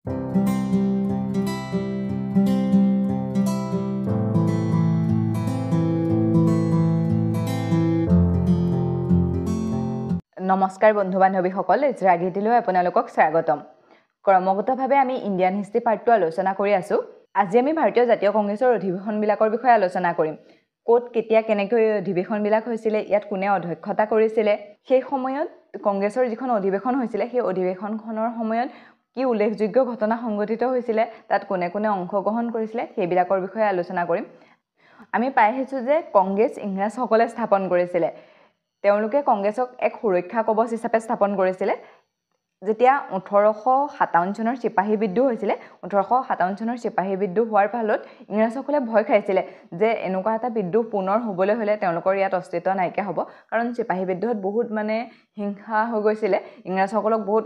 নমস্কাৰ বন্ধু বান্ধৱীসকল, ৰাগীতিলৈ আপোনালোকক স্বাগতম। ক্ৰমাগতভাৱে আমি ইণ্ডিয়ান হিষ্ট্ৰী পাৰ্টটো আলোচনা কৰি আছোঁ। আজি আমি ভাৰতীয় জাতীয় কংগ্ৰেছৰ অধিৱেশনবিলাকৰ বিষয়ে আলোচনা কৰিম। ক'ত কেতিয়া কেনেকৈ অধিৱেশনবিলাক হৈছিলে, ইয়াত কোনে অধ্যক্ষতা কৰিছিলে, সেই সময়ত কংগ্ৰেছৰ যিখন অধিৱেশন হৈছিলে সেই অধিৱেশনখনৰ সময়ত কি উল্লেখযোগ্য ঘটনা সংঘটিত হৈছিলে, তাত কোনে কোনে অংশগ্ৰহণ কৰিছিলে, সেইবিলাকৰ বিষয়ে আলোচনা কৰিম। আমি পাই আহিছোঁ যে কংগ্ৰেছ ইংৰাজসকলে স্থাপন কৰিছিলে। তেওঁলোকে কংগ্ৰেছক এক সুৰক্ষা কৱচ হিচাপে স্থাপন কৰিছিলে। যেতিয়া 1857 চনৰ চিপাহী বিদ্ৰোহ হৈছিলে, 1857 চনৰ চিপাহী বিদ্ৰোহ হোৱাৰ ফলত ইংৰাজসকলে ভয় খাইছিলে যে এনেকুৱা এটা বিদ্ৰোহ পুনৰ হ'বলৈ হ'লে তেওঁলোকৰ ইয়াত অস্তিত্ব নাইকিয়া হ'ব। কাৰণ চিপাহী বিদ্ৰোহত বহুত হিংসা হৈ গৈছিলে, ইংৰাজসকলক বহুত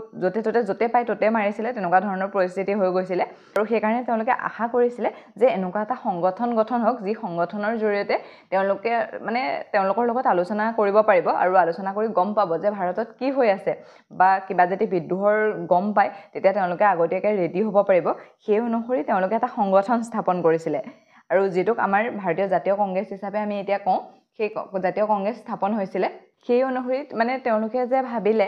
য'তে পায় ত'তে মাৰিছিলে, তেনেকুৱা ধৰণৰ পৰিস্থিতি হৈ গৈছিলে। আৰু সেইকাৰণে তেওঁলোকে আশা কৰিছিলে যে এনেকুৱা এটা সংগঠন গঠন হওক, যি সংগঠনৰ জৰিয়তে তেওঁলোকে তেওঁলোকৰ লগত আলোচনা কৰিব পাৰিব আৰু আলোচনা কৰি গম পাব যে ভাৰতত কি হৈ আছে, বা কিবা যদি বিদ্ৰোহৰ গম পায় তেতিয়া তেওঁলোকে আগতীয়াকৈ ৰেডি হ'ব পাৰিব। সেই অনুসৰি তেওঁলোকে এটা সংগঠন স্থাপন কৰিছিলে, আৰু যিটোক আমাৰ ভাৰতীয় জাতীয় কংগ্ৰেছ হিচাপে আমি এতিয়া কওঁ, সেই জাতীয় কংগ্ৰেছ স্থাপন হৈছিলে। সেই অনুসৰি তেওঁলোকে যে ভাবিলে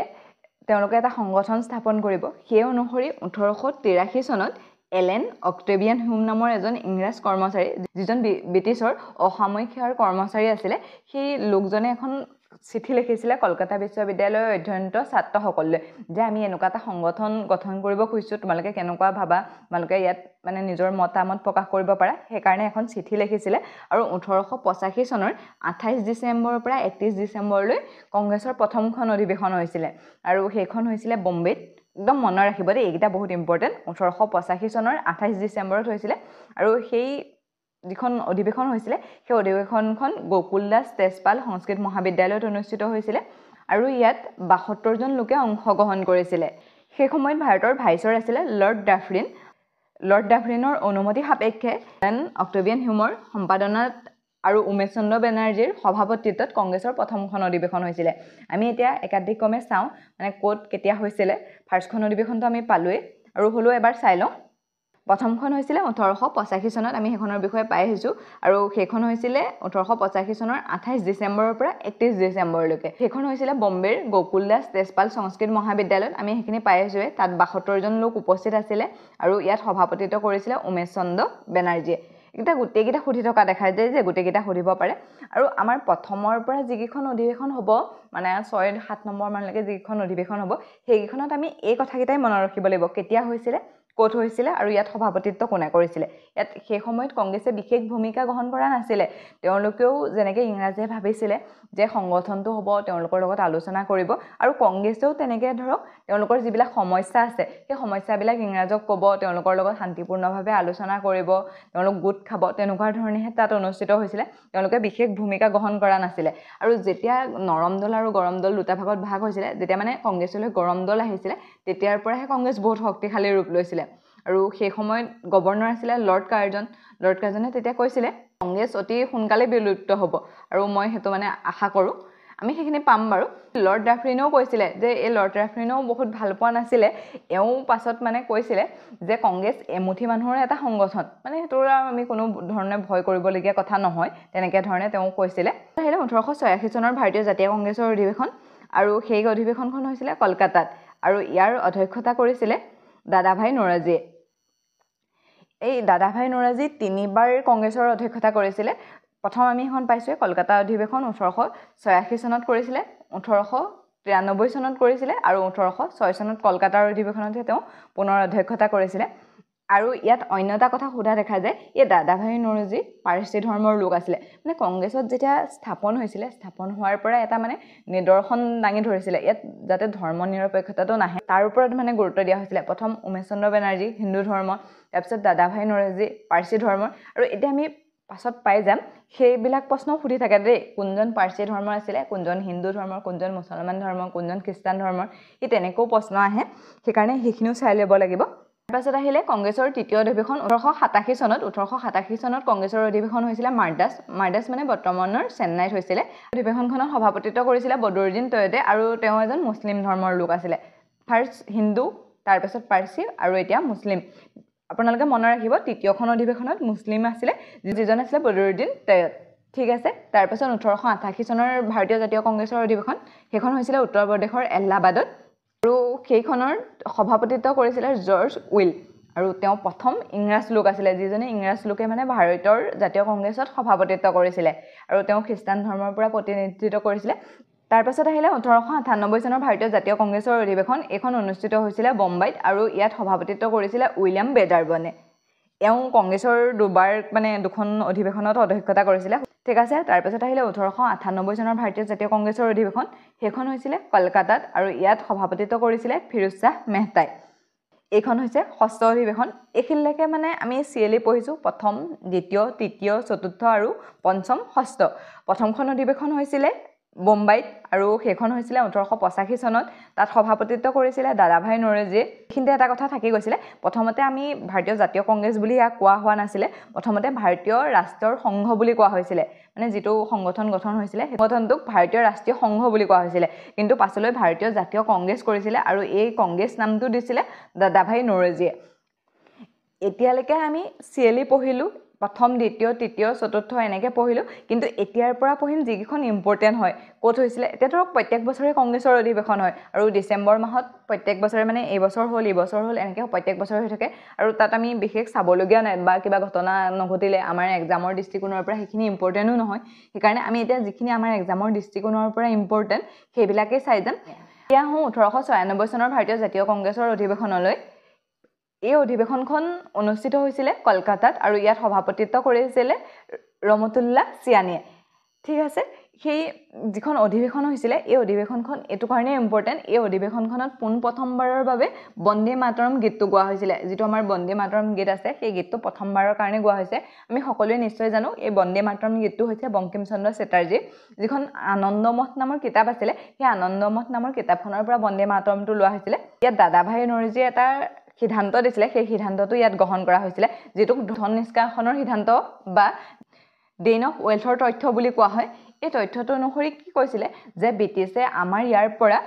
তেওঁলোকে এটা সংগঠন স্থাপন কৰিব, সেই অনুসৰি 1883 চনত এলেন অক্টেভিয়ান হিউম নামৰ এজন ইংৰাজ কৰ্মচাৰী, যিজন ব্ৰিটিছৰ অসামৰিক সেৱাৰ কৰ্মচাৰী আছিলে, সেই লোকজনে এখন চিঠি লিখিছিলে কলকাতা বিশ্ববিদ্যালয়ৰ অধ্যয়নৰত ছাত্ৰসকললৈ যে আমি এনেকুৱা এটা সংগঠন গঠন কৰিব খুজিছোঁ, তোমালোকে কেনেকুৱা ভাবা, তোমালোকে ইয়াত নিজৰ মতামত প্ৰকাশ কৰিব পাৰা। সেইকাৰণে এখন চিঠি লিখিছিলে। আৰু 1885 চনৰ 28 ডিচেম্বৰৰ পৰা 31 ডিচেম্বৰলৈ কংগ্ৰেছৰ প্ৰথমখন অধিৱেশন হৈছিলে, আৰু সেইখন হৈছিলে বম্বেত। একদম মনত ৰাখিব দেই, এইকেইটা বহুত ইম্পৰ্টেণ্ট। 1885 চনৰ 28 ডিচেম্বৰত হৈছিলে, আৰু সেই যিখন অধিৱেশন হৈছিলে সেই অধিৱেশনখন গোকুল দাস তেজপাল সংস্কৃত মহাবিদ্যালয়ত অনুষ্ঠিত হৈছিলে, আৰু ইয়াত 72 জন লোকে অংশগ্ৰহণ কৰিছিলে। সেই সময়ত ভাৰতৰ ভাইচৰ আছিলে লৰ্ড ডাফৰিন। লৰ্ড ডাফৰিনৰ অনুমতি সাপেক্ষে এলেন অক্টেভিয়ান হিউমৰ সম্পাদনাত আৰু উমেশ চন্দ্ৰ বেনাৰ্জীৰ সভাপতিত্বত কংগ্ৰেছৰ প্ৰথমখন অধিৱেশন হৈছিলে। আমি এতিয়া একাধিক্ৰমে চাওঁ ক'ত কেতিয়া হৈছিলে। ফাৰ্ষ্টখন অধিৱেশনটো আমি পালোৱেই, আৰু হ'লেও এবাৰ চাই লওঁ। প্ৰথমখন হৈছিলে 1885 চনত, আমি সেইখনৰ বিষয়ে পাই আহিছোঁ, আৰু সেইখন হৈছিলে 1885 চনৰ 28 ডিচেম্বৰৰ পৰা 31 ডিচেম্বৰলৈকে। সেইখন হৈছিলে বম্বেৰ গোকুল দাস তেজপাল সংস্কৃত মহাবিদ্যালয়ত, আমি সেইখিনি পাই আহিছোঁৱে। তাত 72 জন লোক উপস্থিত আছিলে, আৰু ইয়াত সভাপতিত্ব কৰিছিলে উমেশ চন্দ্ৰ বেনাৰ্জীয়ে। এতিয়া গোটেইকেইটা সুধি থকা দেখা যায় যে গোটেইকেইটা সুধিব পাৰে। আৰু আমাৰ প্ৰথমৰ পৰা যিকেইখন অধিৱেশন হ'ব, 6-7 নম্বৰ মানলৈকে যিকেইখন অধিৱেশন হ'ব, সেইকেইখনত আমি এই কথাকেইটাই মনত ৰাখিব লাগিব, কেতিয়া হৈছিলে, ক'ত হৈছিলে, আৰু ইয়াত সভাপতিত্ব কোনে কৰিছিলে। ইয়াত সেই সময়ত কংগ্ৰেছে বিশেষ ভূমিকা গ্ৰহণ কৰা নাছিলে। তেওঁলোকেও যেনেকৈ ইংৰাজে ভাবিছিলে যে সংগঠনটো হ'ব, তেওঁলোকৰ লগত আলোচনা কৰিব, আৰু কংগ্ৰেছেও তেনেকৈ তেওঁলোকৰ যিবিলাক সমস্যা আছে সেই সমস্যাবিলাক ইংৰাজক ক'ব, তেওঁলোকৰ লগত শান্তিপূৰ্ণভাৱে আলোচনা কৰিব, তেওঁলোক গোট খাব, তেনেকুৱা ধৰণেহে তাত অনুষ্ঠিত হৈছিলে। তেওঁলোকে বিশেষ ভূমিকা গ্ৰহণ কৰা নাছিলে। আৰু যেতিয়া নৰম দল আৰু গৰম দল দুটা ভাগত ভাগ হৈছিলে, যেতিয়া কংগ্ৰেছলৈ গৰম দল আহিছিলে, তেতিয়াৰ পৰাহে কংগ্ৰেছ বহুত শক্তিশালী ৰূপ লৈছিলে। আৰু সেই সময়ত গভৰ্ণৰ আছিলে লৰ্ড কাৰ্জন। লৰ্ড কাৰ্জনে তেতিয়া কৈছিলে কংগ্ৰেছ অতি সোনকালে বিলুপ্ত হ'ব, আৰু মই সেইটো আশা কৰোঁ। আমি সেইখিনি পাম বাৰু। লৰ্ড ডাফৰিনেও কৈছিলে যে লৰ্ড ডাফৰিনেও বহুত ভাল পোৱা নাছিলে। এওঁ পাছত কৈছিলে যে কংগ্ৰেছ এমুঠি মানুহৰ এটা সংগঠন, সেইটো আমি কোনো ধৰণে ভয় কৰিবলগীয়া কথা নহয়, তেনেকৈ ধৰণে তেওঁ কৈছিলে। আহিলে 1886 চনৰ ভাৰতীয় জাতীয় কংগ্ৰেছৰ অধিৱেশন, আৰু সেই অধিৱেশনখন হৈছিলে কলকাতাত, আৰু ইয়াৰ অধ্যক্ষতা কৰিছিলে দাদাভাই নৌৰোজীয়ে। এই দাদাভাই নৌৰোজী 3বাৰ কংগ্ৰেছৰ অধ্যক্ষতা কৰিছিলে। প্ৰথম আমি এখন পাইছোঁৱে কলকাতা অধিৱেশন 1886 চনত কৰিছিলে, 1893 চনত কৰিছিলে, আৰু 1806 চনত কলকাতাৰ অধিৱেশনতহে তেওঁ পুনৰ অধ্যক্ষতা কৰিছিলে। আৰু ইয়াত অন্য এটা কথা সোধা দেখা যায়, এই দাদাভাই নৌৰোজী পাৰ্চী ধৰ্মৰ লোক আছিলে। কংগ্ৰেছত যেতিয়া স্থাপন হৈছিলে, স্থাপন হোৱাৰ পৰা এটা নিদৰ্শন দাঙি ধৰিছিলে, ইয়াত যাতে ধৰ্ম নিৰপেক্ষতাটো নাহে তাৰ ওপৰত গুৰুত্ব দিয়া হৈছিলে। প্ৰথম উমেশ চন্দ্ৰ বেনাৰ্জী হিন্দু ধৰ্ম, তাৰপিছত দাদাভাই নৌৰোজী পাৰ্চী ধৰ্মৰ, আৰু এতিয়া আমি পাছত পাই যাম সেইবিলাক প্ৰশ্নও সুধি থাকে দেই, কোনজন পাৰ্চী ধৰ্মৰ আছিলে, কোনজন হিন্দু ধৰ্মৰ, কোনজন মুছলমান ধৰ্মৰ, কোনজন খ্ৰীষ্টান ধৰ্মৰ, এই তেনেকৈও প্ৰশ্ন আহে। সেইকাৰণে সেইখিনিও চাই ল'ব লাগিব। তাৰপাছত আহিলে কংগ্ৰেছৰ তৃতীয় অধিৱেশন 1887 চনত। 1887 চনত কংগ্ৰেছৰ অধিৱেশন হৈছিলে মাদ্ৰাছ বৰ্তমানৰ চেন্নাইত হৈছিলে। অধিৱেশনখনত সভাপতিত্ব কৰিছিলে বদৰুদ্দিন তৈয়দে, আৰু তেওঁ এজন মুছলিম ধৰ্মৰ লোক আছিলে। ফাৰ্ষ্ট হিন্দু তাৰপিছত পাৰ্চী আৰু এতিয়া মুছলিম আপোনালোকে মনত ৰাখিব তৃতীয়খন অধিৱেশনত মুছলিম আছিলে যিজন আছিলে বদৰুদ্দিন তৈয়ব ঠিক আছে তাৰপিছত 1888 চনৰ ভাৰতীয় জাতীয় কংগ্ৰেছৰ অধিৱেশন সেইখন হৈছিলে উত্তৰ প্ৰদেশৰ এলাহাবাদত আৰু সেইখনৰ সভাপতিত্ব কৰিছিলে জৰ্জ উইল আৰু তেওঁ প্ৰথম ইংৰাজ লোক আছিলে যিজনে ইংৰাজ লোকে মানে ভাৰতৰ জাতীয় কংগ্ৰেছত সভাপতিত্ব কৰিছিলে আৰু তেওঁ খ্ৰীষ্টান ধৰ্মৰ পৰা প্ৰতিনিধিত্ব কৰিছিলে তাৰপিছত আহিলে 1898 চনৰ ভাৰতীয় জাতীয় কংগ্ৰেছৰ অধিৱেশন এখন অনুষ্ঠিত হৈছিলে বম্বাইত আৰু ইয়াত সভাপতিত্ব কৰিছিলে উইলিয়াম বেডাৰবনে এওঁ কংগ্ৰেছৰ দুবাৰ মানে দুখন অধিৱেশনত অধ্যক্ষতা কৰিছিলে ঠিক আছে তাৰপিছত আহিলে 1898 চনৰ ভাৰতীয় জাতীয় কংগ্ৰেছৰ অধিৱেশন সেইখন হৈছিলে কলকাতাত আৰু ইয়াত সভাপতিত্ব কৰিছিলে ফিৰোজ শ্বাহ মেহতাই এইখন হৈছে ষষ্ঠ অধিৱেশন এইখিনিলৈকে মানে আমি সিএলই পঢ়িছো প্ৰথম দ্বিতীয় তৃতীয় চতুৰ্থ আৰু পঞ্চম ষষ্ঠ প্ৰথমখন অধিৱেশন হৈছিলে বম্বাইত আৰু সেইখন হৈছিলে 1885 চনত তাত সভাপতিত্ব কৰিছিলে দাদাভাই নৰজীয়ে এইখিনিতে এটা কথা থাকি গৈছিলে প্ৰথমতে আমি ভাৰতীয় জাতীয় কংগ্ৰেছ বুলি ইয়াক কোৱা হোৱা নাছিলে প্ৰথমতে ভাৰতীয় ৰাষ্ট্ৰৰ সংঘ বুলি কোৱা হৈছিলে মানে যেটো সংগঠন গঠন হৈছিলে সেই সংগঠনটোক ভাৰতীয় ৰাষ্ট্ৰীয় সংঘ বুলি কোৱা হৈছিলে কিন্তু পাছলৈ ভাৰতীয় জাতীয় কংগ্ৰেছ কৰিছিলে আৰু এই কংগ্ৰেছ নামটো দিছিলে দাদাভাই নৰজীয়ে এতিয়ালৈকে আমি সিএলই পঢ়িলো প্ৰথম দ্বিতীয় তৃতীয় চতুৰ্থ এনেকৈ পঢ়িলো কিন্তু এতিয়াৰ পৰা পঢ়িম যিকেইখন ইম্পৰ্টেণ্ট হয় ক'ত হৈছিলে এতিয়া ধৰক প্ৰত্যেক বছৰে কংগ্ৰেছৰ অধিৱেশন হয় আৰু ডিচেম্বৰ মাহত প্ৰত্যেক বছৰে মানে এই বছৰ হ'ল এনেকৈ প্ৰত্যেক বছৰ হৈ থাকে আৰু তাত আমি বিশেষ চাবলগীয়া নাই বা কিবা ঘটনা নঘটিলে আমাৰ এক্সামৰ দৃষ্টিকোণৰ পৰা সেইখিনি ইম্পৰ্টেণ্টো নহয় সেইকাৰণে আমি এতিয়া যিখিনি আমাৰ এক্সামৰ দৃষ্টিকোণৰ পৰা ইম্পৰ্টেণ্ট সেইবিলাকেই চাই যাম এতিয়া আহোঁ 1896 চনৰ ভাৰতীয় জাতীয় কংগ্ৰেছৰ অধিৱেশনলৈ এই অধিৱেশনখন অনুষ্ঠিত হৈছিলে কলকাতাত আৰু ইয়াত সভাপতিত্ব কৰিছিলে ৰহমতুল্লাহ চিয়ানিয়ে ঠিক আছে সেই যিখন অধিৱেশন হৈছিলে এই অধিৱেশনখন এটো কাৰণে ইম্পৰ্টেণ্ট এই অধিৱেশনখনত প্ৰথমবাৰৰ বাবে বন্দে মাতৰম গীতটো গোৱা হৈছিলে যেটো আমাৰ বন্দে মাতৰম গীত আছে সেই গীতটো প্ৰথমবাৰৰ কাৰণে গোৱা হৈছে আমি সকলোৱে নিশ্চয় জানো এই বন্দে মাতৰম গীতটো হৈছে বংকিম চন্দ্ৰ চেটাৰ্জী যিখন আনন্দমঠ নামৰ কিতাপ আছিলে সেই আনন্দমঠ নামৰ কিতাপখনৰ পৰা বন্দে মাতৰমটো লোৱা হৈছিলে ইয়াত দাদাভাই নৰজীয়ে এটা সিদ্ধান্ত দিছিলে সেই সিদ্ধান্তটো ইয়াত গ্ৰহণ কৰা হৈছিলে যেটো ধন নিষ্কাশনৰ সিদ্ধান্ত বা ডেইন অফ ৱেলথৰ তথ্য বুলি কোৱা হয় এই তথ্যটো অনুসৰি কি কৈছিলে যে ব্ৰিটিছে আমাৰ ইয়াৰ পৰা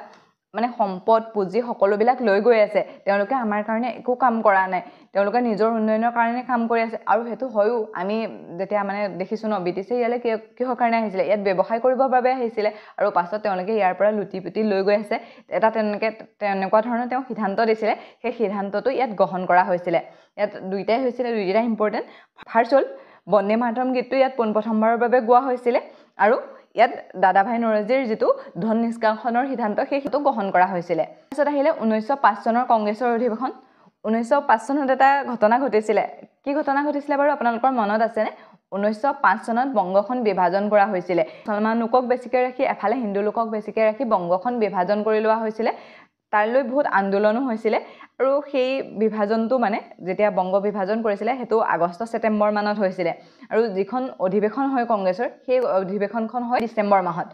মানে সম্পদ পুঁজি সকলোবিলাক লৈ গৈ আছে তেওঁলোকে আমাৰ কাৰণে একো কাম কৰা নাই তেওঁলোকে নিজৰ উন্নয়নৰ কাৰণে কাম কৰি আছে আৰু হেতু হয়ও আমি যেতিয়া মানে দেখিছো ন ব্ৰিটিছে ইয়ালে কিহৰ কাৰণে আহিছিলে ইয়াত ব্যৱসায় কৰিবৰ বাবে আহিছিলে আৰু পাছত তেওঁলোকে ইয়াৰ পৰা লুটি-পুটি লৈ গৈ আছে এটা তেনেকুৱা ধৰণৰ তেওঁ সিদ্ধান্ত দিছিলে সেই সিদ্ধান্তটো ইয়াত গ্ৰহণ কৰা হৈছিলে ইয়াত দুইটাই ইম্পৰ্টেণ্ট ফাৰ্ষ্ট হ'ল বন্দে মাতৰম গীতটো ইয়াত প্ৰথমবাৰৰ বাবে গোৱা হৈছিলে আৰু ইয়াত দাদাভাই নৰজীৰ যেটো ধন নিষ্কাশনৰ সিদ্ধান্ত সেইটো গ্ৰহণ কৰা হৈছিলে তাৰপিছত আহিলে 1905 চনৰ কংগ্ৰেছৰ অধিৱেশন 1905 চনত এটা ঘটনা ঘটিছিলে কি ঘটনা ঘটিছিলে বাৰু আপোনালোকৰ মনত আছেনে 1905 চনত বংগখন বিভাজন কৰা হৈছিলে মুছলমান লোকক বেছিকৈ ৰাখি এফালে হিন্দু লোকক বেছিকৈ ৰাখি বংগখন বিভাজন কৰি লোৱা হৈছিলে তাৰলৈ বহুত আন্দোলনো হৈছিলে আৰু সেই বিভাজনটো মানে যেতিয়া বংগ বিভাজন কৰিছিলে হেতু আগষ্ট ছেপ্টেম্বৰ মানত হৈছিলে আৰু যিখন অধিৱেশন হয় কংগ্ৰেছৰ সেই অধিৱেশনখন হয় ডিসেম্বৰ মাহত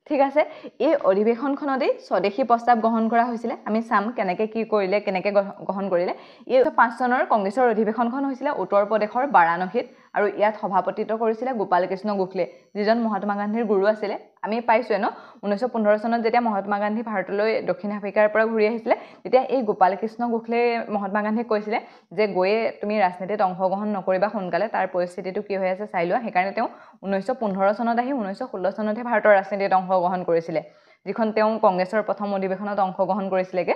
ঠিক আছে এই অধিৱেশনখনতেই স্বদেশী প্ৰস্তাৱ গ্ৰহণ কৰা হৈছিলে আমি চাম কেনেকৈ কি কৰিলে কেনেকৈ গ্ৰহণ কৰিলে এই 5 চনৰ কংগ্ৰেছৰ অধিৱেশনখন হৈছিলে উত্তৰ প্ৰদেশৰ বাৰাণসীত আৰু ইয়াত সভাপতিত্ব কৰিছিলে গোপাল কৃষ্ণ গোখলে যিজন মহাত্মা গান্ধীৰ গুৰু আছিলে আমি পাইছো ন 1915 চনত যেতিয়া মহাত্মা গান্ধী ভাৰতলৈ দক্ষিণ আফ্ৰিকাৰ পৰা ঘূৰি আহিছিলে তেতিয়া এই গোপাল কৃষ্ণ গোখলে মহাত্মা গান্ধীক কৈছিলে যে গয়ে তুমি ৰাজনীতিত অংশগ্ৰহণ নকৰিবা সোনকালে তাৰ পৰিস্থিতিটো কি হৈ আছে চাই লোৱা সেইকাৰণে তেওঁ 1915 চনত আহি 1916 চনতহে ভাৰতৰ ৰাজনীতিত অংশগ্ৰহণ কৰিছিলে যিখন তেওঁ কংগ্ৰেছৰ প্ৰথম অধিৱেশনত অংশগ্ৰহণ কৰিছিলেগে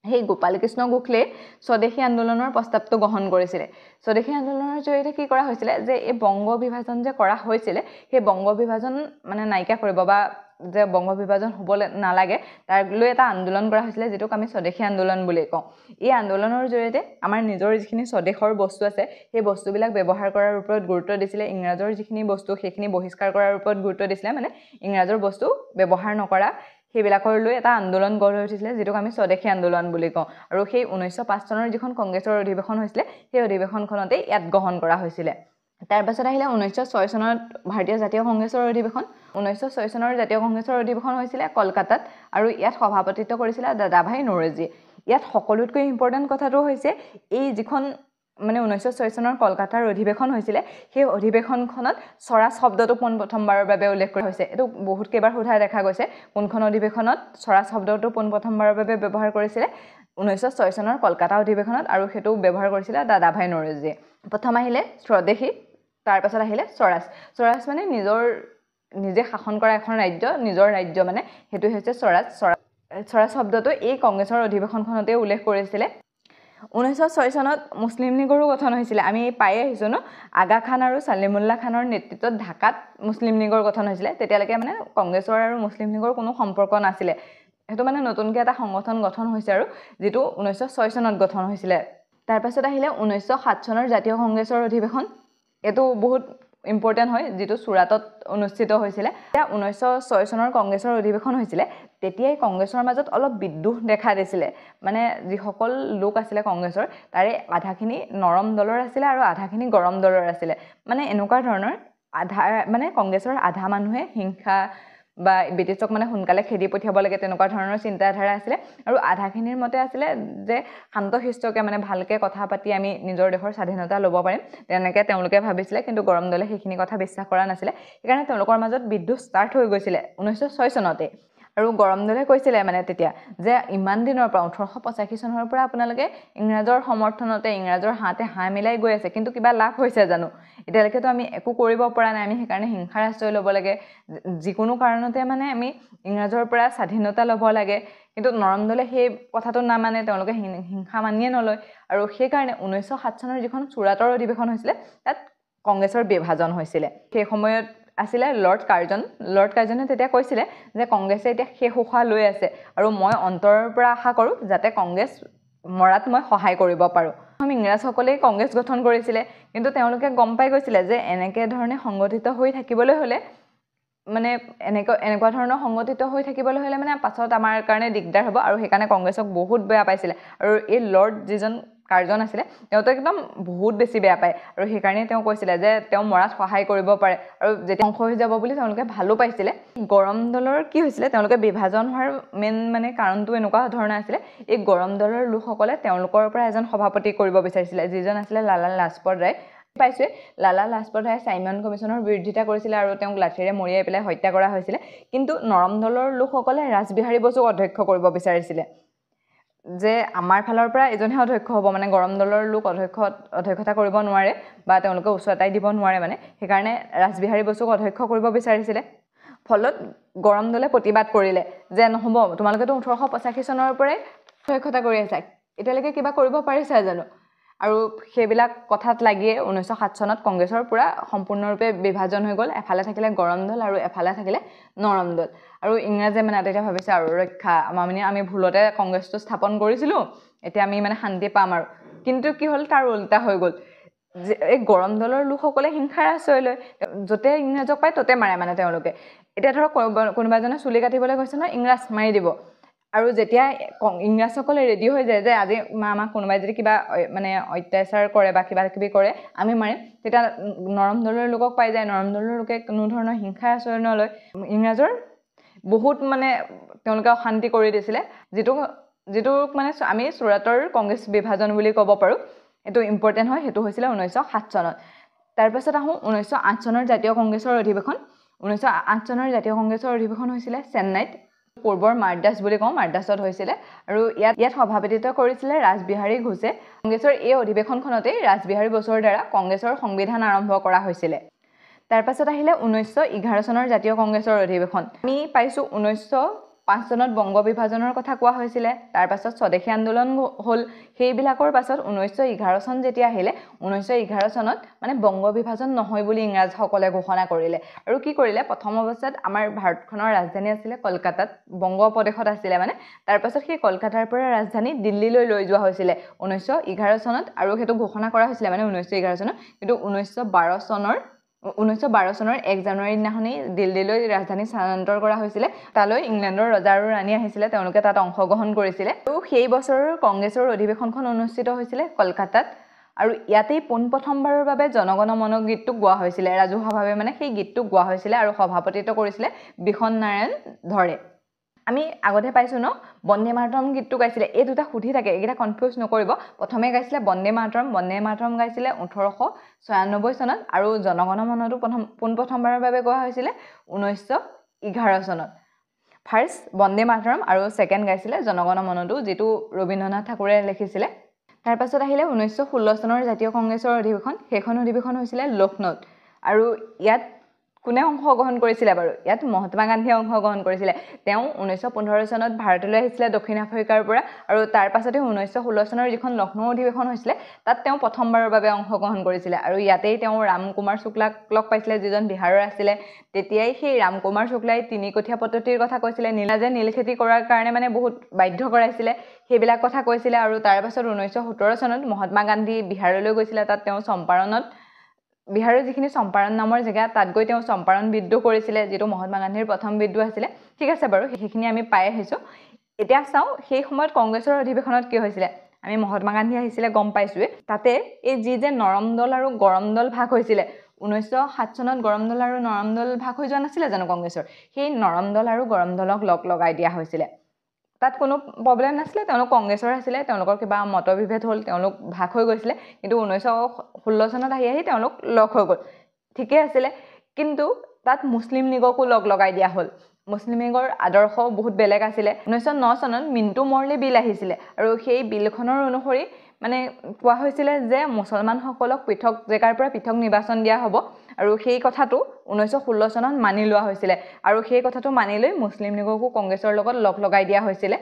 সেই গোপাল কৃষ্ণ গোখলে স্বদেশী আন্দোলনৰ প্ৰস্তাৱটো গ্ৰহণ কৰিছিলে স্বদেশী আন্দোলনৰ জৰিয়তে কি কৰা হৈছিলে যে এই বংগ বিভাজন যে কৰা হৈছিলে সেই বংগ বিভাজন মানে নাইকা কৰিব বা যে বংগ বিভাজন হ'বলে নালাগে তাৰ লৈ এটা আন্দোলন কৰা হৈছিলে যেটোক আমি স্বদেশী আন্দোলন বুলি কওঁ এই আন্দোলনৰ জৰিয়তে আমাৰ নিজৰ যিখিনি স্বদেশৰ বস্তু আছে সেই বস্তুবিলাক ব্যৱহাৰ কৰাৰ ওপৰত গুৰুত্ব দিছিলে ইংৰাজৰ যিখিনি বস্তু সেইখিনি বহিষ্কাৰ কৰাৰ ওপৰত গুৰুত্ব দিছিলে মানে ইংৰাজৰ বস্তু ব্যৱহাৰ নকৰা সেইবিলাকৰ লৈ এটা আন্দোলন গঢ় উঠিছিলে যেটোক আমি স্বদেশী আন্দোলন বুলি কওঁ আৰু সেই 1905 চনৰ যিখন কংগ্ৰেছৰ অধিৱেশন হৈছিলে সেই অধিৱেশনখনতে ইয়াত গ্ৰহণ কৰা হৈছিলে তাৰ পাছত আহিলে 1906 চনত ভাৰতীয় জাতীয় কংগ্ৰেছৰ অধিৱেশন 1906 চনৰ জাতীয় কংগ্ৰেছৰ অধিৱেশন হৈছিলে কলকাতাত আৰু ইয়াত সভাপতিত্ব কৰিছিল দাদাভাই নৰজী ইয়াত সকলোতকৈ ইম্পৰ্টেণ্ট কথাটো হৈছে এই যিখন মানে 1906 চনৰ কলকাতাৰ অধিৱেশন হৈছিলে সেই অধিৱেশনখনত স্বৰাজ শব্দটো প্ৰথমবাৰৰ বাবে উল্লেখ কৰা হৈছে এটো বহুত কেইবাৰ সোধা দেখা গৈছে কোনখন অধিৱেশনত স্বৰাজ শব্দটো প্ৰথমবাৰৰ বাবে ব্যৱহাৰ কৰিছিলে 1906 চনৰ কলকাতা অধিৱেশনত আৰু সেইটো ব্যৱহাৰ কৰিছিলে দাদাভাই নৰোজীয়ে প্ৰথম আহিলে স্বদেশী তাৰ পাছত আহিলে স্বৰাজ স্বৰাজ মানে নিজে শাসন কৰা এখন ৰাজ্য নিজৰ ৰাজ্য মানে সেইটো হৈছে স্বৰাজ স্বৰাজ শব্দটো এই কংগ্ৰেছৰ অধিৱেশনখনতে উল্লেখ কৰিছিলে 1906 চনত মুছলিম লীগৰো গঠন হৈছিলে আমি পাই আহিছো ন আগা খান আৰু ছালিমুল্লাহ খানৰ নেতৃত্বত ঢাকাত মুছলিম লীগৰ গঠন হৈছিলে তেতিয়ালৈকে মানে কংগ্ৰেছৰ আৰু মুছলিম লীগৰ কোনো সম্পৰ্ক নাছিলে হেতু মানে নতুনকৈ এটা সংগঠন গঠন হৈছে আৰু যেটো 1906 চনত গঠন হৈছিলে তাৰ পাছত আহিলে 1907 চনৰ জাতীয় কংগ্ৰেছৰ অধিৱেশন এটো বহুত ইম্পৰ্টেন্ট হয় যেটো সুৰাটত অনুষ্ঠিত হৈছিলে 1906 চনৰ কংগ্ৰেছৰ অধিৱেশন হৈছিলে তেতিয়াই কংগ্ৰেছৰ মাজত অলপ বিদ্ৰোহ দেখা দিছিলে মানে যিসকল লোক আছিল কংগ্ৰেছৰ তাৰে আধাখিনি নৰম দলৰ আছিল আৰু আধাখিনি গৰম দলৰ আছিল মানে এনেকুৱা ধৰণৰ আধা মানে কংগ্ৰেছৰ আধা মানুহে হিংসা বা ব্ৰিটিছক মানে সোনকালে খেদি পঠিয়াব লাগে তেনেকুৱা ধৰণৰ চিন্তাধাৰা আছিল আৰু আধাখিনিৰ মতে আছিল যে শান্তশিষ্টকে মানে ভালকে কথা পাতি আমি নিজৰ দেশৰ স্বাধীনতা ল'ব পাৰিম তেনেকৈ তেওঁলোকে ভাবিছিলে কিন্তু গৰম দলে সেইখিনি কথা বিশ্বাস কৰা নাছিল সেইকাৰণে তেওঁলোকৰ মাজত বিদ্ৰোহ ষ্টাৰ্ট হৈ গৈছিল 1906 চনতে আৰু গৰম দলে কৈছিলে মানে তেতিয়া যে ইমান দিনৰ পৰা 1885 চনৰ পৰা আপোনালোকে ইংৰাজৰ সমৰ্থনতে ইংৰাজৰ হাতে হাঁ মিলাই গৈ আছে কিন্তু কিবা লাভ হৈছে জানো এতিয়ালৈকে তো আমি একো কৰিব পৰা নাই আমি সেইকাৰণে হিংসাৰ আশ্ৰয় ল'ব লাগে যিকোনো কাৰণতে মানে আমি ইংৰাজৰ পৰা স্বাধীনতা ল'ব লাগে কিন্তু নৰম দলে সেই কথাটো না মানে তেওঁলোকে হিংসা মানিয়ে নলয় আৰু সেই কাৰণে 1907 চনৰ যিখন সুৰাটৰ অধিৱেশন হৈছিল তাত কংগ্ৰেছৰ বিভাজন হৈছিল সেই সময়ত আছিলে লৰ্ড কাৰ্জনে তেতিয়া কৈছিলে যে কংগ্ৰেছে এতিয়া শেষ উশাহ লৈ আছে আৰু মই অন্তৰৰ পৰা আশা কৰো যাতে কংগ্ৰেছ মৰাত মই সহায় কৰিব পাৰো ইংৰাজসকলে কংগ্ৰেছ গঠন কৰিছিলে কিন্তু তেওঁলোকে গম পাই গৈছিলে যে এনেকে ধৰণে সংগঠিত হৈ থাকিবলৈ হলে মানে এনেকুৱা ধৰণৰ সংগঠিত হৈ থাকিবলৈ হলে মানে পাছত আমাৰ কাৰণে দিগদাৰ হ'ব আৰু সেইকাৰণে কংগ্ৰেছক বহুত বেয়া পাইছিল আৰু এই লৰ্ড যিজন কাৰ্জন আছিল তেওঁতো একদম বহুত বেছি বেয়া পায় আৰু সেইকাৰণে তেওঁ কৈছিল যে তেওঁ মৰাত সহায় কৰিব পাৰে আৰু যেতিয়া অংশ হৈ যাব বুলি তেওঁলোকে ভালো পাইছিল গৰম দলৰ কি হৈছিল তেওঁলোকে বিভাজন হোৱাৰ মেইন মানে কাৰণটো এনেকুৱা ধৰণৰ আছিল এই গৰম দলৰ লোকসকলে তেওঁলোকৰ পৰা এজন সভাপতি কৰিব বিচাৰিছিল যিজন আছিল লালা লাজপত ৰায় পাইছে লালা লাজপত ৰায় সাইমন কমিছনৰ বিৰোধিতা কৰিছিল আৰু তেওঁক লাঠিৰে মৰিয়াই পেলাই হত্যা কৰা হৈছিল কিন্তু নৰম দলৰ লোকসকলে ৰাজবিহাৰী বসুক অধ্যক্ষ কৰিব বিচাৰিছিল যে আমাৰ ফালৰ পৰা এজনহে অধ্যক্ষ হ'ব মানে গৰম দলৰ লোক অধ্যক্ষতা কৰিব নোৱাৰে বা তেওঁলোকে উচ্চতাই দিব নোৱাৰে মানে সেইকাৰণে ৰাজবিহাৰী বসুক অধ্যক্ষ কৰিব বিচাৰিছিল ফলত গৰম দলে প্ৰতিবাদ কৰিলে যে নহব তোমালোকেতো 1885 চনৰ পৰাই অধ্যক্ষতা কৰি আছা এতিয়ালৈকে কিবা কৰিব পাৰিছা জানো আৰু সেইবিলাক কথাত লাগিয়ে 1907 চনত কংগ্ৰেছৰ পুৰা সম্পূৰ্ণৰূপে বিভাজন হৈ গ'ল এফালে থাকিলে গৰম দল আৰু এফালে থাকিলে নৰম দল আৰু ইংৰাজে মানে তেতিয়া ভাবিছে আৰু ৰক্ষা আমি ভুলতে কংগ্ৰেছটো স্থাপন কৰিছিলো এতিয়া আমি মানে শান্তি পাম আৰু কিন্তু কি হ'ল তাৰ উল্টা হৈ গ'ল এই গৰম দলৰ লোকসকলে হিংসাৰ আশ্ৰয় লয় যতে ইংৰাজক পায় ততে মাৰে মানে তেওঁলোকে এতিয়া ধৰক কোনোবা এজনে চুলি কাটিবলৈ গৈছে ন ইংৰাজ মাৰি দিব আৰু যেতিয়া ইংৰাজসকলে ৰেডি হৈ যায় যে আজি আমাক কোনোবাই যদি কিবা মানে অত্যাচাৰ কৰে বা কিবা কিবি কৰে আমি মাৰিম তেতিয়া নৰম দলৰ লোকক পাই যায় নৰম দলৰ লোকে কোনো ধৰণৰ হিংসাৰ আশ্ৰয় নলয় ইংৰাজৰ বহুত মানে তেওঁলোকে অশান্তি কৰি দিছিলে যেটো মানে আমি সুৰাটৰ কংগ্ৰেছ বিভাজন বুলি ক'ব পাৰো এটো ইম্পৰ্টেন্ট হয় হেতু হৈছিল 1907 চনত তাৰ পাছত আহো 1908 চনৰ জাতীয় কংগ্ৰেছৰ অধিৱেশন 1908 চনৰ জাতীয় কংগ্ৰেছৰ অধিৱেশন হৈছিল চেন্নাইত পূৰ্বৰ মাদ্ৰাজ বুলি কওঁ মাদ্ৰাজত হৈছিল আৰু ইয়াত সভাপতিত্ব কৰিছিল ৰাজবিহাৰী ঘোষে কংগ্ৰেছৰ এই অধিৱেশনখনতে ৰাজবিহাৰী বসুৰ দ্বাৰা কংগ্ৰেছৰ সংবিধান আৰম্ভ কৰা হৈছিল তাৰ পাছত আহিলে 1911 চনৰ জাতীয় কংগ্ৰেছৰ অধিৱেশন আমি পাইছো 1905 চনত বংগ বিভাজনৰ কথা কোৱা হৈছিল তাৰ পাছত স্বদেশী আন্দোলন হ'ল সেইবিলাকৰ পাছত 1911 চন যেতিয়া আহিলে 1911 চনত মানে বংগ বিভাজন নহয় বুলি ইংৰাজসকলে ঘোষণা কৰিলে আৰু কি কৰিলে প্ৰথম অৱস্থাত আমাৰ ভাৰতখনৰ ৰাজধানী আছিল কলকাতাত বংগ প্ৰদেশত আছিল মানে তাৰ পাছত সেই কলকাতাৰ পৰা ৰাজধানী দিল্লীলৈ লৈ যোৱা হৈছিল 1911 চনত আৰু হেতু ঘোষণা কৰা হৈছিল মানে 1911 চনত কিন্তু 1912 চনৰ 1 জানুৱাৰী দিনাখনি দিল্লীলৈ ৰাজধানী স্থানান্তৰ কৰা হৈছিল তালৈ ইংলেণ্ডৰ ৰজা আৰু ৰাণী আহিছিল তেওঁলোকে তাত অংশগ্ৰহণ কৰিছিল আৰু সেই বছৰৰ কংগ্ৰেছৰ অধিৱেশনখন অনুষ্ঠিত হৈছিল কলকাতাত আৰু ইয়াতেই পোনপ্ৰথমবাৰৰ বাবে জনগণ মন গীতটো গোৱা হৈছিল ৰাজহুৱাভাৱে মানে সেই গীতটো গোৱা হৈছিল আৰু সভাপতিত্ব কৰিছিল বিখন নাৰায়ণ ধৰে আমি আগতে পাইছো ন বন্দে মাতৰম গীতটো গাইছিল এই দুটা সুধি থাকে এইটা কনফিউজ নকৰিব প্ৰথমে গাইছিল বন্দে মাতৰম গাইছিল 1896 চনত আৰু জনগণ মনটো পোনপ্ৰথমবাৰৰ বাবে গোৱা হৈছিল 1911 চনত ফাৰ্ষ্ট বন্দে মাতৰম আৰু ছেকেণ্ড গাইছিলে জনগণ মনতো, যিটো ৰবীন্দ্ৰনাথ ঠাকুৰে লিখিছিলে। তাৰ পাছত আহিলে 1916 চনৰ জাতীয় কংগ্ৰেছৰ অধিৱেশন। সেইখন অধিৱেশন হৈছিলে লক্ষ্ণৌত। আৰু ইয়াত কোনে অংশগ্ৰহণ কৰিছিলে বাৰু? ইয়াত মহাত্মা গান্ধীয়ে অংশগ্ৰহণ কৰিছিলে। তেওঁ 1915 চনত ভাৰতলৈ আহিছিলে দক্ষিণ আফ্ৰিকাৰ পৰা, আৰু তাৰ পাছতে 1916 চনৰ যিখন লক্ষ্ণৌ অধিৱেশন হৈছিলে তাত তেওঁ প্ৰথমবাৰৰ বাবে অংশগ্ৰহণ কৰিছিলে। আৰু ইয়াতেই তেওঁ ৰাম কুমাৰ শুক্লাক লগ পাইছিলে, যিজন বিহাৰৰ আছিলে। তেতিয়াই সেই ৰাম কুমাৰ শুক্লাই 3 কঠীয়া পদ্ধতিৰ কথা কৈছিলে, নীলাজে নীল খেতি কৰাৰ কাৰণে মানে বহুত বাধ্য কৰাইছিলে, সেইবিলাক কথা কৈছিলে। আৰু তাৰ পাছত 1917 চনত মহাত্মা গান্ধী বিহাৰলৈ গৈছিলে। তাত তেওঁ চম্পাৰণত, বিহাৰৰ যিখিনি চম্পাৰণ নামৰ জেগা, তাত গৈ তেওঁ চম্পাৰণ বিদ্ৰোহ কৰিছিলে, যিটো মহাত্মা গান্ধীৰ প্ৰথম বিদ্ৰোহ আছিলে। ঠিক আছে বাৰু, সেইখিনি আমি পাই আহিছোঁ। এতিয়া চাওঁ সেই সময়ত কংগ্ৰেছৰ অধিৱেশনত কি হৈছিলে। আমি মহাত্মা গান্ধী আহিছিলে গম পাইছোঁৱে। তাতে এই যে নৰম দল আৰু গৰম দল ভাগ হৈছিলে, 1907 চনত গৰম দল আৰু নৰম দল ভাগ হৈ যোৱা নাছিলে জানো কংগ্ৰেছৰ? সেই নৰম দল আৰু গৰম দলক লগাই দিয়া হৈছিলে। তাত কোনো প্ৰব্লেম নাছিলে, তেওঁলোক কংগ্ৰেছৰ আছিলে, তেওঁলোকৰ কিবা মতবিভেদ হ'ল, তেওঁলোক ভাগ হৈ গৈছিলে। কিন্তু 1916 চনত আহি তেওঁলোক লগ হৈ গ'ল, ঠিকেই আছিলে। কিন্তু তাত মুছলিম লীগকো লগাই দিয়া হ'ল। মুছলিম লীগৰ আদৰ্শ বহুত বেলেগ আছিলে। 1909 চনত মিণ্টু মৰলি বিল আহিছিলে, আৰু সেই বিলখনৰ অনুসৰি মানে কোৱা হৈছিলে যে মুছলমানসকলক পৃথক জেগাৰ পৰা পৃথক নিৰ্বাচন দিয়া হ'ব। আৰু সেই কথাটো 1916 চনত মানি লোৱা হৈছিলে, আৰু সেই কথাটো মানি লৈ মুছলিম লীগকো কংগ্ৰেছৰ লগত লগাই দিয়া হৈছিলে।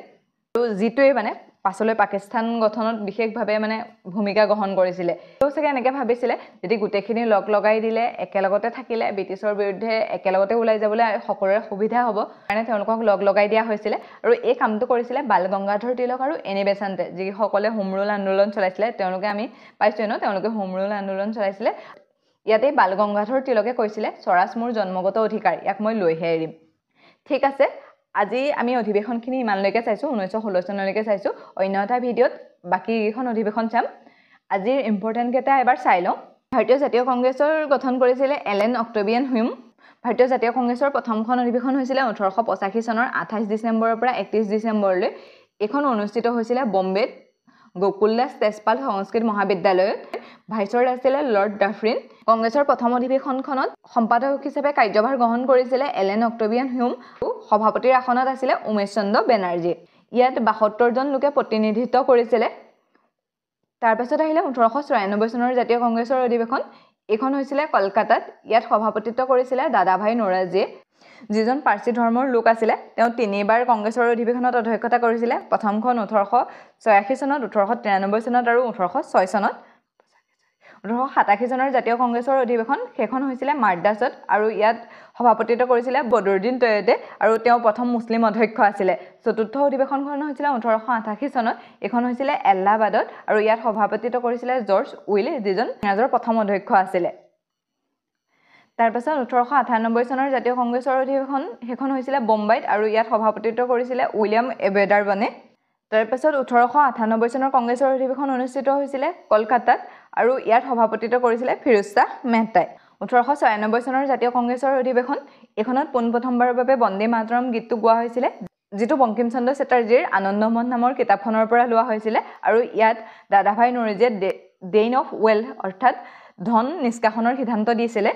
আৰু যিটোৱে মানে পাছলৈ পাকিস্তান গঠনত বিশেষভাৱে মানে ভূমিকা গ্ৰহণ কৰিছিলে। তেওঁ চাগে এনেকৈ ভাবিছিলে যদি গোটেইখিনি লগাই দিলে, একেলগতে থাকিলে, ব্ৰিটিছৰ বিৰুদ্ধে একেলগতে ওলাই যাবলৈ সকলোৰে সুবিধা হ'ব, কাৰণে তেওঁলোকক লগাই দিয়া হৈছিলে। আৰু এই কামটো কৰিছিলে বাল গংগাধৰ তিলক আৰু এনি বেচাণ্টে, যিসকলে হোম ৰুল আন্দোলন চলাইছিলে। তেওঁলোকে আমি পাইছোঁ ন, তেওঁলোকে হোম ৰুল আন্দোলন চলাইছিলে। ইয়াতে বাল গংগাধৰ তিলকে কৈছিলে স্বৰাজ মোৰ জন্মগত অধিকাৰ, ইয়াক মই লৈহে এৰিম। ঠিক আছে, আজি আমি অধিৱেশনখিনি ইমানলৈকে চাইছোঁ, 1916 চনলৈকে চাইছোঁ। অন্য এটা ভিডিঅ'ত বাকীকেইখন অধিৱেশন চাম। আজিৰ ইম্পৰ্টেণ্ট কেইটা এবাৰ চাই লওঁ। ভাৰতীয় জাতীয় কংগ্ৰেছৰ গঠন কৰিছিলে এলেন অক্টেভিয়ান হিউম। ভাৰতীয় জাতীয় কংগ্ৰেছৰ প্ৰথমখন অধিৱেশন হৈছিলে 1885 চনৰ 28 ডিচেম্বৰৰ পৰা 31 ডিচেম্বৰলৈ। এইখন অনুষ্ঠিত হৈছিলে বম্বেত গোকুলদাস তেজপাল সংস্কৃত মহাবিদ্যালয়ত। ভাইচৰ আছিলে লৰ্ড ডাফৰিন। কংগ্ৰেছৰ প্ৰথম অধিৱেশনখনত সম্পাদক হিচাপে কাৰ্যভাৰ গ্ৰহণ কৰিছিলে এলেন অক্টেভিয়ান হিউম। সভাপতিৰ আসনত আছিলে উমেশ চন্দ্ৰ বেনাৰ্জী। ইয়াত 72 জন লোকে প্ৰতিনিধিত্ব কৰিছিলে। তাৰপাছত আহিলে 1894 চনৰ জাতীয় কংগ্ৰেছৰ অধিৱেশন। এইখন হৈছিলে কলকাতাত। ইয়াত সভাপতিত্ব কৰিছিলে দাদাভাই নৌৰোজীয়ে, যিজন পাৰ্চী ধৰ্মৰ লোক আছিলে। তেওঁ 3বাৰ কংগ্ৰেছৰ অধিৱেশনত অধ্যক্ষতা কৰিছিলে। প্ৰথমখন 1886 চনত, 1893 চনত আৰু 1806 চনত। 1887 চনৰ জাতীয় কংগ্ৰেছৰ অধিৱেশন, সেইখন হৈছিলে মাদ্ৰাছত, আৰু ইয়াত সভাপতিত্ব কৰিছিলে বদৰুদ্দিন তৈয়দে, আৰু তেওঁ প্ৰথম মুছলিম অধ্যক্ষ আছিলে। চতুৰ্থ অধিৱেশনখন হৈছিলে 1888 চনত। এইখন হৈছিলে এলাহাবাদত, আৰু ইয়াত সভাপতিত্ব কৰিছিলে জৰ্জ উইল, যিজন ইংৰাজৰ প্ৰথম অধ্যক্ষ আছিলে। তাৰপাছত 1898 চনৰ জাতীয় কংগ্ৰেছৰ অধিৱেশন, সেইখন হৈছিলে বোম্বাইত, আৰু ইয়াত সভাপতিত্ব কৰিছিলে উইলিয়াম এবেডাৰবনে। তাৰপাছত 1898 চনৰ কংগ্ৰেছৰ অধিৱেশন অনুষ্ঠিত হৈছিলে কলকাতাত, আৰু ইয়াত সভাপতিত্ব কৰিছিলে ফিৰোজ শ্বাহ মেহতাই। 1896 চনৰ জাতীয় কংগ্ৰেছৰ অধিৱেশন, এইখনত পোনপ্ৰথমবাৰৰ বাবে বন্দে মাতৰম গীতটো গোৱা হৈছিলে, যিটো বংকিম চন্দ্ৰ চেটাৰ্জীৰ আনন্দমন নামৰ কিতাপখনৰ পৰা লোৱা হৈছিলে। আৰু ইয়াত দাদাভাই নৌৰোজীয়ে ডেইন অফ ৱেলথ অৰ্থাৎ ধন নিষ্কাশনৰ সিদ্ধান্ত দিছিলে।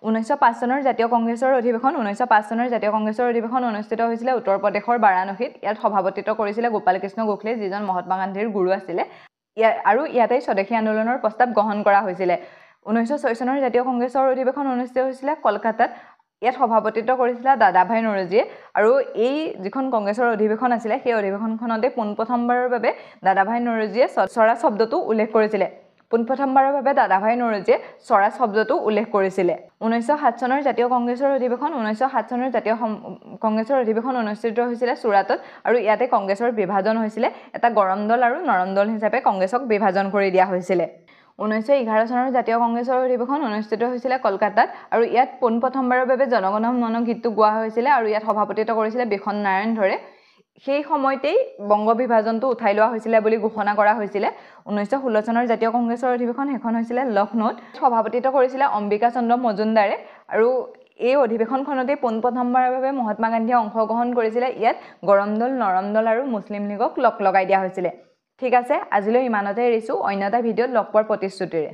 1905 চনৰ জাতীয় কংগ্ৰেছৰ অধিৱেশন, 1905 চনৰ জাতীয় কংগ্ৰেছৰ অধিৱেশন অনুষ্ঠিত হৈছিলে উত্তৰ প্ৰদেশৰ বাৰাণসীত। ইয়াত সভাপতিত্ব কৰিছিলে গোপাল কৃষ্ণ গোখলে, যিজন মহাত্মা গান্ধীৰ গুৰু আছিলে। আৰু ইয়াতেই স্বদেশী আন্দোলনৰ প্ৰস্তাৱ গ্ৰহণ কৰা হৈছিলে। 1906 চনৰ জাতীয় কংগ্ৰেছৰ অধিৱেশন অনুষ্ঠিত হৈছিলে কলকাতাত। ইয়াত সভাপতিত্ব কৰিছিলে দাদাভাই নৌৰোজীয়ে। আৰু এই যিখন কংগ্ৰেছৰ অধিৱেশন আছিলে, সেই অধিৱেশনখনতে পোনপ্ৰথমবাৰৰ বাবে দাদাভাই নৌৰোজীয়ে স্বৰাজ শব্দটো উল্লেখ কৰিছিলে। পোনপ্ৰথমবাৰৰ বাবে দাদাভাই নৌৰোজীয়ে স্বৰাজ শব্দটো উল্লেখ কৰিছিলে। 1907 চনৰ জাতীয় কংগ্ৰেছৰ অধিৱেশন, 1907 চনৰ জাতীয় কংগ্ৰেছৰ অধিৱেশন অনুষ্ঠিত হৈছিলে চুৰাটত, আৰু ইয়াতে কংগ্ৰেছৰ বিভাজন হৈছিলে। এটা গৰম দল আৰু নৰম দল হিচাপে কংগ্ৰেছক বিভাজন কৰি দিয়া হৈছিলে। 1911 চনৰ জাতীয় কংগ্ৰেছৰ অধিৱেশন অনুষ্ঠিত হৈছিলে কলকাতাত, আৰু ইয়াত পোনপ্ৰথমবাৰৰ বাবে জনগণ মন গীতটো গোৱা হৈছিলে, আৰু ইয়াত সভাপতিত্ব কৰিছিলে বিখন নাৰায়ণ ধৰে। সেই সময়তেই বংগ বিভাজনটো উঠাই লোৱা হৈছিলে বুলি ঘোষণা কৰা হৈছিলে। 1916 চনৰ জাতীয় কংগ্ৰেছৰ অধিৱেশন, সেইখন হৈছিলে লক্ষ্ণৌত। সভাপতিত্ব কৰিছিলে অম্বিকা চন্দ্ৰ মজুমদাৰে, আৰু এই অধিৱেশনখনতেই পোনপ্ৰথমবাৰৰ বাবে মহাত্মা গান্ধীয়ে অংশগ্ৰহণ কৰিছিলে। ইয়াত গৰম দল, নৰম দল আৰু মুছলিম লীগক লগাই দিয়া হৈছিলে। ঠিক আছে, আজিলৈ ইমানতে এৰিছোঁ। অন্য এটা ভিডিঅ'ত লগ পোৱাৰ প্ৰতিশ্ৰুতিৰে।